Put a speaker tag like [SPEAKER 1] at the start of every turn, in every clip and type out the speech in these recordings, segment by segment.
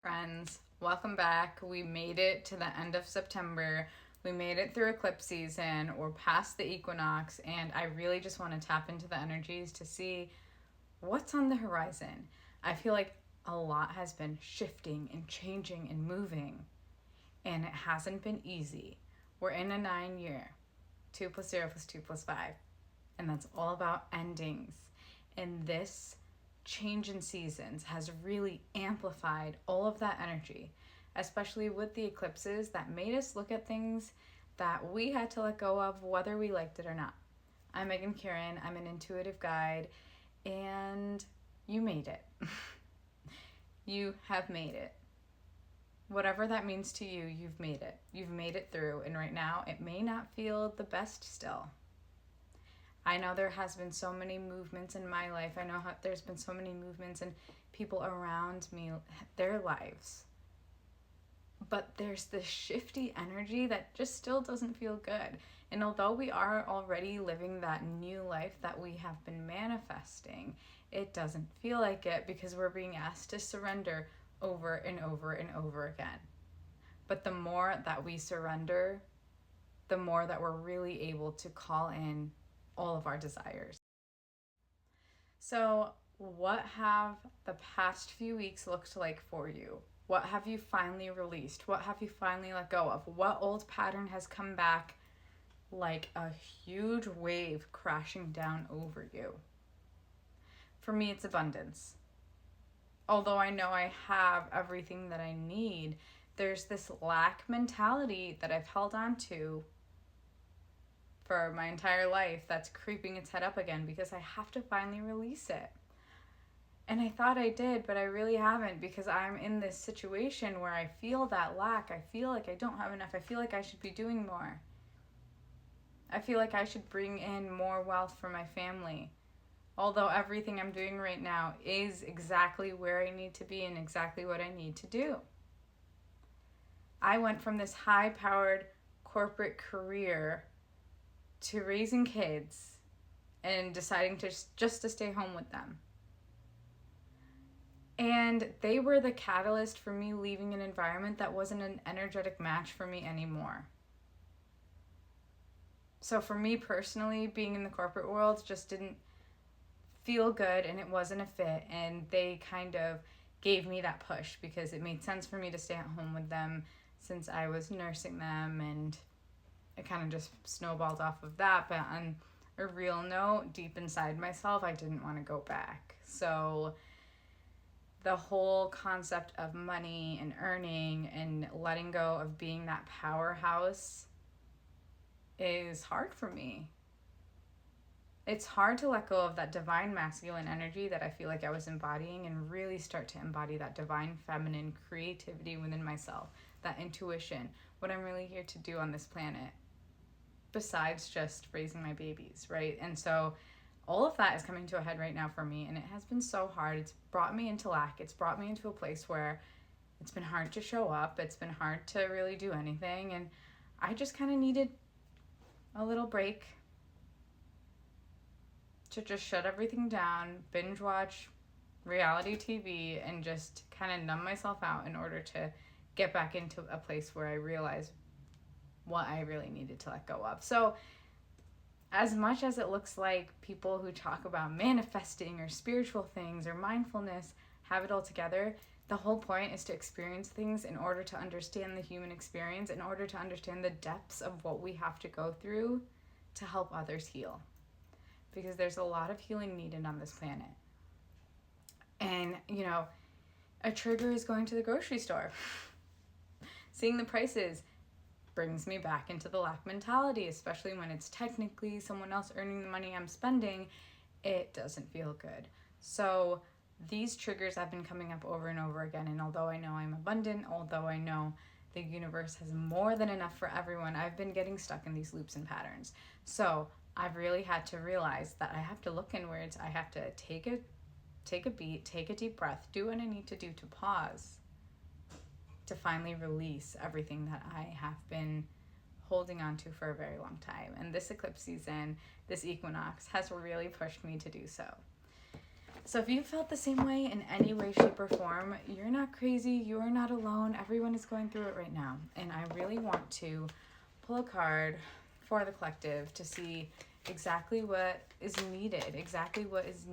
[SPEAKER 1] Friends, welcome back. We made it to the end of September. We made it through eclipse season. We're past the equinox, and I really just want to tap into the energies to see what's on the horizon. I feel like a lot has been shifting and changing and moving, and it hasn't been easy. We're in a 9-year, 2 plus 0 plus 2 plus 5, and that's all about endings. And this change in seasons has really amplified all of that energy, especially with the eclipses that made us look at things that we had to let go of, whether we liked it or not. I'm Megan Kieran. I'm an intuitive guide, and you made it. You have made it. Whatever that means to you, you've made it. You've made it through, and right now it may not feel the best still. I know there has been so many movements in my life. I know there's been so many movements in people around me, their lives. But there's this shifty energy that just still doesn't feel good. And although we are already living that new life that we have been manifesting, it doesn't feel like it because we're being asked to surrender over and over and over again. But the more that we surrender, the more that we're really able to call in all of our desires. So, what have the past few weeks looked like for you? What have you finally released? What have you finally let go of? What old pattern has come back like a huge wave crashing down over you? For me, it's abundance. Although I know I have everything that I need, there's this lack mentality that I've held on to for my entire life that's creeping its head up again because I have to finally release it. And I thought I did, but I really haven't, because I'm in this situation where I feel that lack. I feel like I don't have enough. I feel like I should be doing more. I feel like I should bring in more wealth for my family. Although everything I'm doing right now is exactly where I need to be and exactly what I need to do. I went from this high-powered corporate career to raising kids and deciding to just to stay home with them. And they were the catalyst for me leaving an environment that wasn't an energetic match for me anymore. So for me personally, being in the corporate world just didn't feel good, and it wasn't a fit, and they kind of gave me that push because it made sense for me to stay at home with them since I was nursing them, and it kind of just snowballed off of that. But on a real note, deep inside myself, I didn't want to go back. So the whole concept of money and earning and letting go of being that powerhouse is hard for me. It's hard to let go of that divine masculine energy that I feel like I was embodying and really start to embody that divine feminine creativity within myself, that intuition, what I'm really here to do on this planet, besides just raising my babies, right? And so all of that is coming to a head right now for me, and it has been so hard. It's brought me into lack. It's brought me into a place where it's been hard to show up. It's been hard to really do anything, and I just kind of needed a little break to just shut everything down, binge watch reality TV, and just kind of numb myself out in order to get back into a place where I realized what I really needed to let go of. So as much as it looks like people who talk about manifesting or spiritual things or mindfulness have it all together, the whole point is to experience things in order to understand the human experience, in order to understand the depths of what we have to go through to help others heal. Because there's a lot of healing needed on this planet. And, a trigger is going to the grocery store. Seeing the prices brings me back into the lack mentality, especially when it's technically someone else earning the money I'm spending. It doesn't feel good. So these triggers have been coming up over and over again. And although I know I'm abundant, although I know the universe has more than enough for everyone, I've been getting stuck in these loops and patterns. So I've really had to realize that I have to look inwards. I have to take a beat, take a deep breath, do what I need to do to pause, to finally release everything that I have been holding on to for a very long time. And this eclipse season, this equinox, has really pushed me to do so. So if you felt the same way in any way, shape, or form, you're not crazy. You are not alone. Everyone is going through it right now. And I really want to pull a card for the collective to see exactly what is needed, exactly what is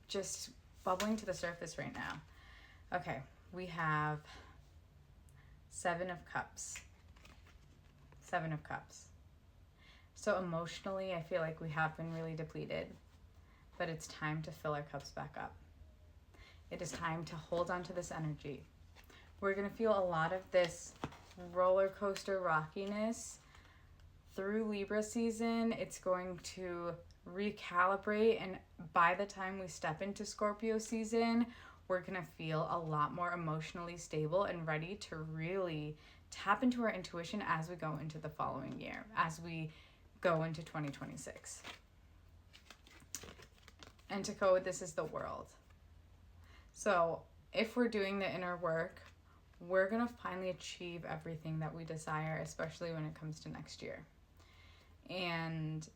[SPEAKER 1] just bubbling to the surface right now. Okay, we have Seven of Cups. Seven of Cups. So emotionally, I feel like we have been really depleted, but it's time to fill our cups back up. It is time to hold on to this energy. We're going to feel a lot of this roller coaster rockiness through Libra season. It's going to recalibrate, and by the time we step into Scorpio season, we're going to feel a lot more emotionally stable and ready to really tap into our intuition as we go into the following year, as we go into 2026. And to go with this is the World. So if we're doing the inner work, we're going to finally achieve everything that we desire, especially when it comes to next year. And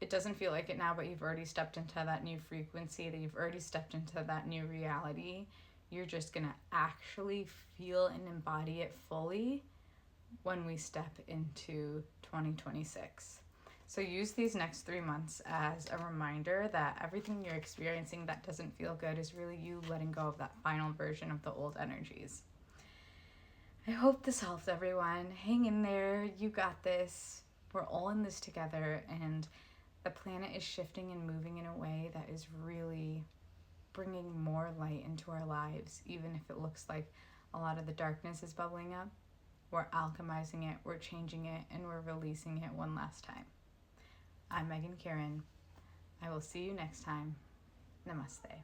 [SPEAKER 1] it doesn't feel like it now, but you've already stepped into that new frequency, that you've already stepped into that new reality. You're just going to actually feel and embody it fully when we step into 2026. So use these next 3 months as a reminder that everything you're experiencing that doesn't feel good is really you letting go of that final version of the old energies. I hope this helps, everyone. Hang in there. You got this. We're all in this together, and the planet is shifting and moving in a way that is really bringing more light into our lives, even if it looks like a lot of the darkness is bubbling up. We're alchemizing it, we're changing it, and we're releasing it one last time. I'm Megan Kieran. I will see you next time. Namaste.